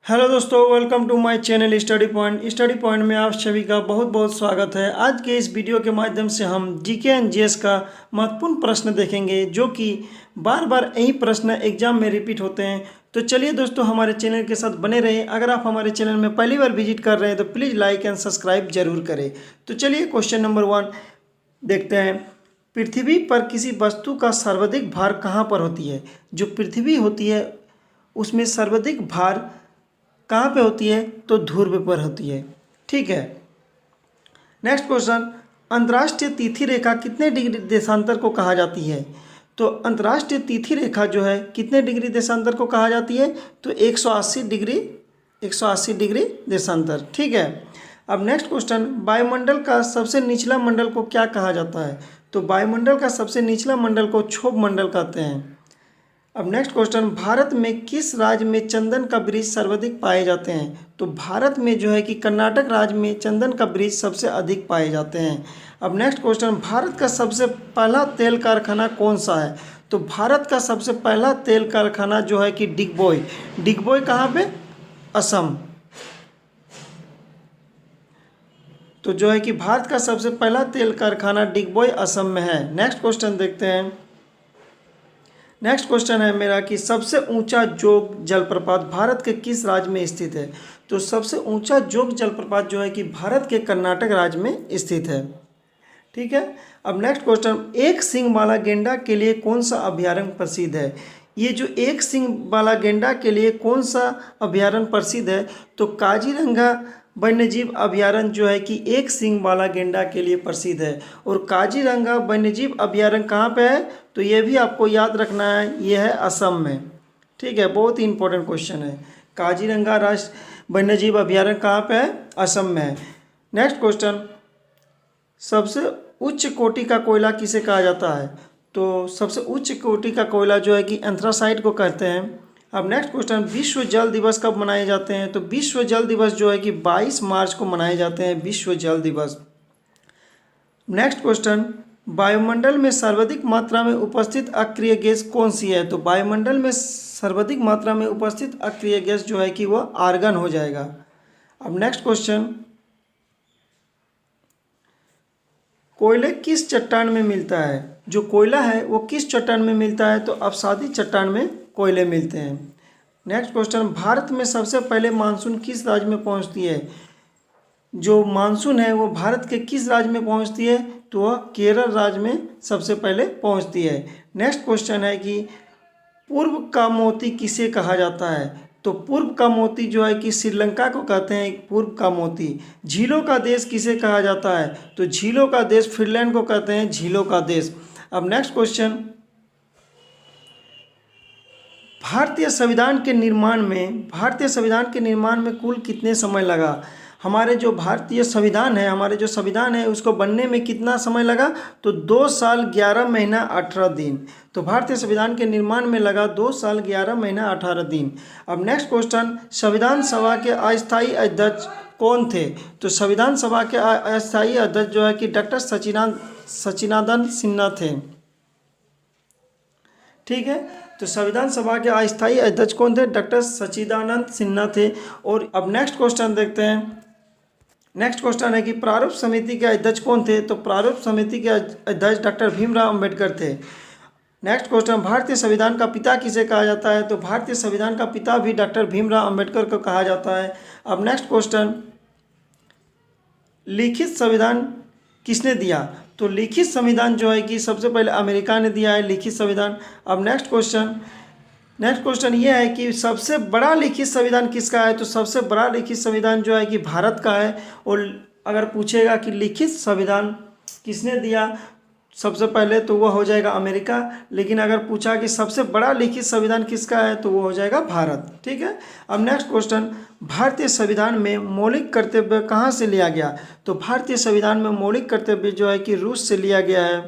Hello दोस्तों, welcome to my channel study point में आप सभी का बहुत बहुत स्वागत है। आज के इस वीडियो के माध्यम से हम जीके एंड जीएस का महत्वपूर्ण प्रश्न देखेंगे, जो कि बार बार यही प्रश्न एग्जाम में रिपीट होते हैं। तो चलिए दोस्तों, हमारे चैनल के साथ बने रहें। अगर आप हमारे चैनल में पहली बार विजिट कर रहे हैं तो प्लीज़ लाइक एंड सब्सक्राइब जरूर करें। तो चलिए क्वेश्चन नंबर 1 देखते हैं। पृथ्वी पर किसी वस्तु का सर्वाधिक भार कहाँ पर होती है? जो पृथ्वी होती है उसमें सर्वाधिक भार कहाँ पे होती है? तो ध्रुव पर होती है। ठीक है। नेक्स्ट क्वेश्चन, अंतर्राष्ट्रीय तिथि रेखा कितने डिग्री देशांतर को कहा जाती है? तो अंतर्राष्ट्रीय तिथि रेखा जो है कितने डिग्री देशांतर को कहा जाती है? तो 180 डिग्री देशांतर। ठीक है। अब नेक्स्ट क्वेश्चन, वायुमंडल का सबसे निचला मंडल को क्या कहा जाता है? तो वायुमंडल का सबसे निचला मंडल को क्षोभ मंडल कहते हैं। अब नेक्स्ट क्वेश्चन, भारत में किस राज्य में चंदन का वृक्ष सर्वाधिक पाए जाते हैं? तो भारत में जो है कि कर्नाटक राज्य में चंदन का वृक्ष सबसे अधिक पाए जाते हैं। अब नेक्स्ट क्वेश्चन, भारत का सबसे पहला तेल कारखाना कौन सा है? तो भारत का सबसे पहला तेल कारखाना जो है कि डिगबोई कहाँ पे? असम। तो जो है कि भारत का सबसे पहला तेल कारखाना डिगबोई असम में है। नेक्स्ट क्वेश्चन देखते हैं। नेक्स्ट क्वेश्चन है मेरा कि सबसे ऊंचा जोग जलप्रपात भारत के किस राज्य में स्थित है? तो सबसे ऊंचा जोग जलप्रपात जो है कि भारत के कर्नाटक राज्य में स्थित है। ठीक है। अब नेक्स्ट क्वेश्चन, एक सींग वाला गेंडा के लिए कौन सा अभयारण्य प्रसिद्ध है? ये जो एक सींग वाला गेंडा के लिए कौन सा अभयारण्य प्रसिद्ध है? तो काजीरंगा वन्यजीव अभयारण्य जो है कि एक सींग वाला गेंडा के लिए प्रसिद्ध है। और काजीरंगा वन्यजीव अभयारण्य कहाँ पे है? तो ये भी आपको याद रखना है, ये है असम में। ठीक है, बहुत ही इंपॉर्टेंट क्वेश्चन है। काजीरंगा राष्ट्रीय वन्यजीव अभयारण्य कहाँ पे है? असम में है। नेक्स्ट क्वेश्चन, सबसे उच्च कोटि का कोयला किसे कहा जाता है? तो सबसे उच्च कोटि का कोयला जो है कि एंथ्रासाइट को कहते हैं। अब नेक्स्ट क्वेश्चन, विश्व जल दिवस कब मनाए जाते हैं? तो विश्व जल दिवस जो है कि 22 मार्च को मनाए जाते हैं, विश्व जल दिवस। नेक्स्ट क्वेश्चन, वायुमंडल में सर्वाधिक मात्रा में उपस्थित अक्रिय गैस कौन सी है? तो वायुमंडल में सर्वाधिक मात्रा में उपस्थित अक्रिय गैस जो है कि वह आर्गन हो जाएगा। अब नेक्स्ट क्वेश्चन, कोयले किस चट्टान में मिलता है? जो कोयला है वो किस चट्टान में मिलता है? तो अवसादी चट्टान में कोयले मिलते हैं। नेक्स्ट क्वेश्चन, भारत में सबसे पहले मानसून किस राज्य में पहुंचती है? जो मानसून है वो भारत के किस राज्य में पहुंचती है? तो वह केरल राज्य में सबसे पहले पहुंचती है। नेक्स्ट क्वेश्चन है कि पूर्व का मोती किसे कहा जाता है? तो पूर्व का मोती जो है कि श्रीलंका को कहते हैं पूर्व का मोती। झीलों का देश किसे कहा जाता है? तो झीलों का देश फिनलैंड को कहते हैं झीलों का देश। अब नेक्स्ट क्वेश्चन, भारतीय संविधान के निर्माण में कुल कितने समय लगा? हमारे जो संविधान है उसको बनने में कितना समय लगा? तो 2 साल 11 महीना 18 दिन। तो भारतीय संविधान के निर्माण में लगा 2 साल 11 महीना 18 दिन। अब नेक्स्ट क्वेश्चन, संविधान सभा के अस्थायी अध्यक्ष कौन थे? तो संविधान सभा के अस्थायी अध्यक्ष जो है कि डॉक्टर सच्चिदानंद सिन्हा थे। ठीक है। तो संविधान सभा के अस्थायी अध्यक्ष कौन थे? डॉक्टर सच्चिदानंद सिन्हा थे। और अब नेक्स्ट क्वेश्चन देखते हैं। नेक्स्ट क्वेश्चन है कि प्रारूप समिति के अध्यक्ष कौन थे? तो प्रारूप समिति के अध्यक्ष डॉक्टर भीमराव अंबेडकर थे। नेक्स्ट क्वेश्चन, भारतीय संविधान का पिता किसे कहा जाता है? तो भारतीय संविधान का पिता भी डॉक्टर भीमराव अंबेडकर को कहा जाता है। अब नेक्स्ट क्वेश्चन, लिखित संविधान किसने दिया? तो लिखित संविधान जो है कि सबसे पहले अमेरिका ने दिया है लिखित संविधान। अब नेक्स्ट क्वेश्चन ये है कि सबसे बड़ा लिखित संविधान किसका है? तो सबसे बड़ा लिखित संविधान जो है कि भारत का है। और अगर पूछेगा कि लिखित संविधान किसने दिया सबसे पहले, तो वह हो जाएगा अमेरिका। लेकिन अगर पूछा कि सबसे बड़ा लिखित संविधान किसका है, तो वो हो जाएगा भारत। ठीक है। अब नेक्स्ट क्वेश्चन, भारतीय संविधान में मौलिक कर्तव्य कहाँ से लिया गया? तो भारतीय संविधान में मौलिक कर्तव्य जो है कि रूस से लिया गया है।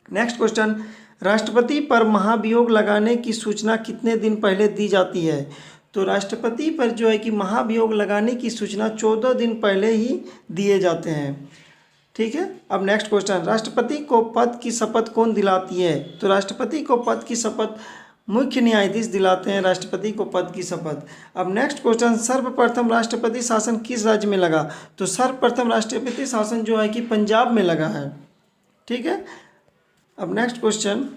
नेक्स्ट क्वेश्चन, राष्ट्रपति पर महाभियोग लगाने की सूचना कितने दिन पहले दी जाती है? तो राष्ट्रपति पर जो है कि महाभियोग लगाने की सूचना 14 दिन पहले ही दिए जाते हैं। ठीक है। अब नेक्स्ट क्वेश्चन, राष्ट्रपति को पद की शपथ कौन दिलाती है? तो राष्ट्रपति को पद की शपथ मुख्य न्यायाधीश दिलाते हैं राष्ट्रपति को पद की शपथ। अब नेक्स्ट क्वेश्चन, सर्वप्रथम राष्ट्रपति शासन किस राज्य में लगा? तो सर्वप्रथम राष्ट्रपति शासन जो है कि पंजाब में लगा है। ठीक है। अब नेक्स्ट क्वेश्चन,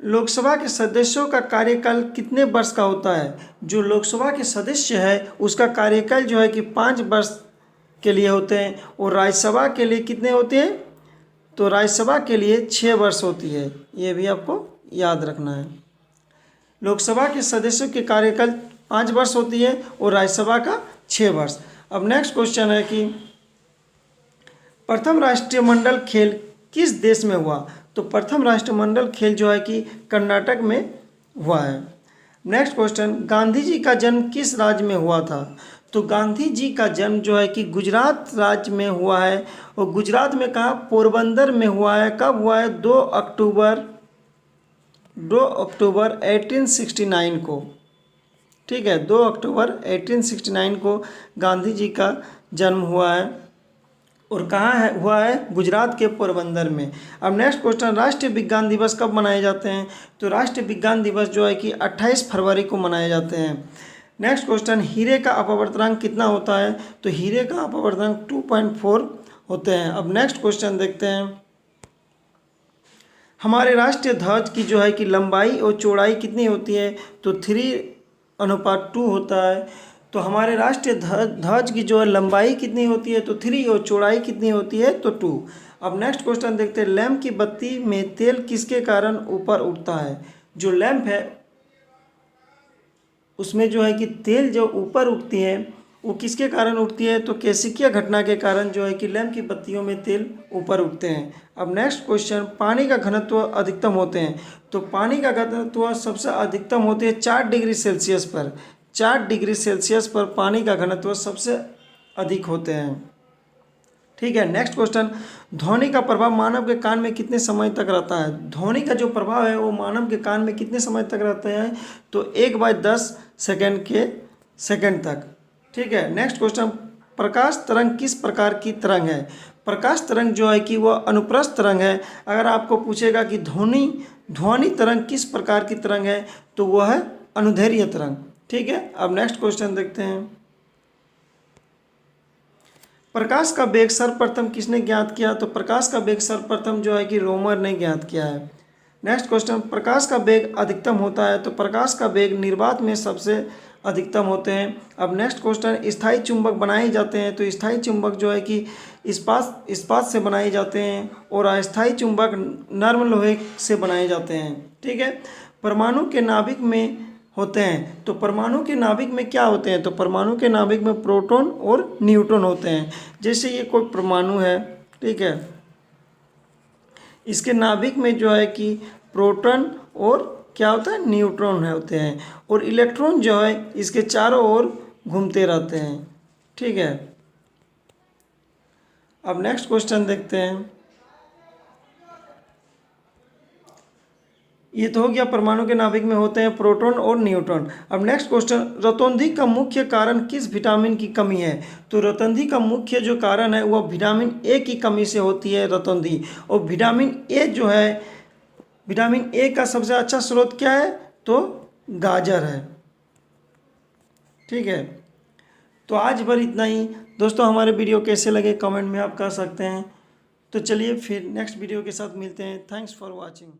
लोकसभा के सदस्यों का कार्यकाल कितने वर्ष का होता है? जो लोकसभा के सदस्य है उसका कार्यकाल जो है कि 5 वर्ष के लिए होते हैं। और राज्यसभा के लिए कितने होते हैं? तो राज्यसभा के लिए 6 वर्ष होती है। ये भी आपको याद रखना है। लोकसभा के सदस्यों के कार्यकाल 5 वर्ष होती है और राज्यसभा का 6 वर्ष। अब नेक्स्ट क्वेश्चन है कि प्रथम राष्ट्रमंडल खेल किस देश में हुआ? तो प्रथम राष्ट्रमंडल खेल जो है कि कर्नाटक में हुआ है। नेक्स्ट क्वेश्चन, गांधी जी का जन्म किस राज्य में हुआ था? तो गांधी जी का जन्म जो है कि गुजरात राज्य में हुआ है। और गुजरात में कहाँ? पोरबंदर में हुआ है। कब हुआ है? 2 अक्टूबर 1869 को। ठीक है, 2 अक्टूबर 1869 को गांधी जी का जन्म हुआ है। और कहाँ है हुआ है? गुजरात के पोरबंदर में। अब नेक्स्ट क्वेश्चन, राष्ट्रीय विज्ञान दिवस कब मनाए जाते हैं? तो राष्ट्रीय विज्ञान दिवस जो है कि 28 फरवरी को मनाए जाते हैं। नेक्स्ट क्वेश्चन, हीरे का अपवर्तनांक कितना होता है? तो हीरे का अपवर्तनांक 2.4 होते हैं। अब नेक्स्ट क्वेश्चन देखते हैं, हमारे राष्ट्रीय ध्वज की जो है कि लंबाई और चौड़ाई कितनी होती है? तो 3:2 होता है। तो हमारे राष्ट्रीय ध्वज की जो है लंबाई कितनी होती है? तो 3 और चौड़ाई कितनी होती है? तो 2। अब नेक्स्ट क्वेश्चन देखते हैं, लैंप की बत्ती में तेल किसके कारण ऊपर उठता है? जो लैंप है उसमें जो है कि तेल जो ऊपर उठती है वो किसके कारण उठती है? तो कैसिकिया घटना के कारण जो है कि लैंप की बत्तियों में तेल ऊपर उठते हैं। अब नेक्स्ट क्वेश्चन, पानी का घनत्व अधिकतम होते हैं। तो पानी का घनत्व सबसे अधिकतम होते हैं 4 डिग्री सेल्सियस पर। 4 डिग्री सेल्सियस पर पानी का घनत्व सबसे अधिक होते हैं। ठीक है। नेक्स्ट क्वेश्चन, ध्वनि का प्रभाव मानव के कान में कितने समय तक रहता है? ध्वनि का जो प्रभाव है वो मानव के कान में कितने समय तक रहता है? तो 1/10 सेकंड तक। ठीक है। नेक्स्ट क्वेश्चन, प्रकाश तरंग किस प्रकार की तरंग है? प्रकाश तरंग जो है कि वह अनुप्रस्थ तरंग है। अगर आपको पूछेगा कि ध्वनि तरंग किस प्रकार की तरंग है तो वह है अनुदैर्ध्य तरंग। ठीक है। अब नेक्स्ट क्वेश्चन देखते हैं, प्रकाश का वेग सर्वप्रथम किसने ज्ञात किया? तो प्रकाश का वेग सर्वप्रथम जो है कि रोमर ने ज्ञात किया है। नेक्स्ट क्वेश्चन, प्रकाश का वेग अधिकतम होता है। तो प्रकाश का वेग निर्वात में सबसे अधिकतम होते हैं। अब नेक्स्ट क्वेश्चन, स्थायी चुंबक बनाए जाते हैं। तो स्थायी चुंबक जो है कि इस्पात से बनाए जाते हैं और अस्थायी चुंबक नर्म लोहे से बनाए जाते हैं। ठीक है। परमाणु के नाभिक में होते हैं। तो परमाणु के नाभिक में क्या होते हैं? तो परमाणु के नाभिक में प्रोटॉन और न्यूट्रॉन होते हैं। जैसे ये कोई परमाणु है, ठीक है, इसके नाभिक में जो है कि प्रोटॉन और क्या होता है? न्यूट्रॉन होते हैं। और इलेक्ट्रॉन जो है इसके चारों ओर घूमते रहते हैं। ठीक है। अब नेक्स्ट क्वेश्चन देखते हैं, ये तो हो गया परमाणु के नाभिक में होते हैं प्रोटॉन और न्यूट्रॉन। अब नेक्स्ट क्वेश्चन, रतौंधी का मुख्य कारण किस विटामिन की कमी है? तो रतौंधी का मुख्य जो कारण है वह विटामिन ए की कमी से होती है रतौंधी। और विटामिन ए जो है, विटामिन ए का सबसे अच्छा स्रोत क्या है? तो गाजर है। ठीक है। तो आज भर इतना ही। दोस्तों हमारे वीडियो कैसे लगे कमेंट में आप कह सकते हैं। तो चलिए फिर नेक्स्ट वीडियो के साथ मिलते हैं। Thanks for watching.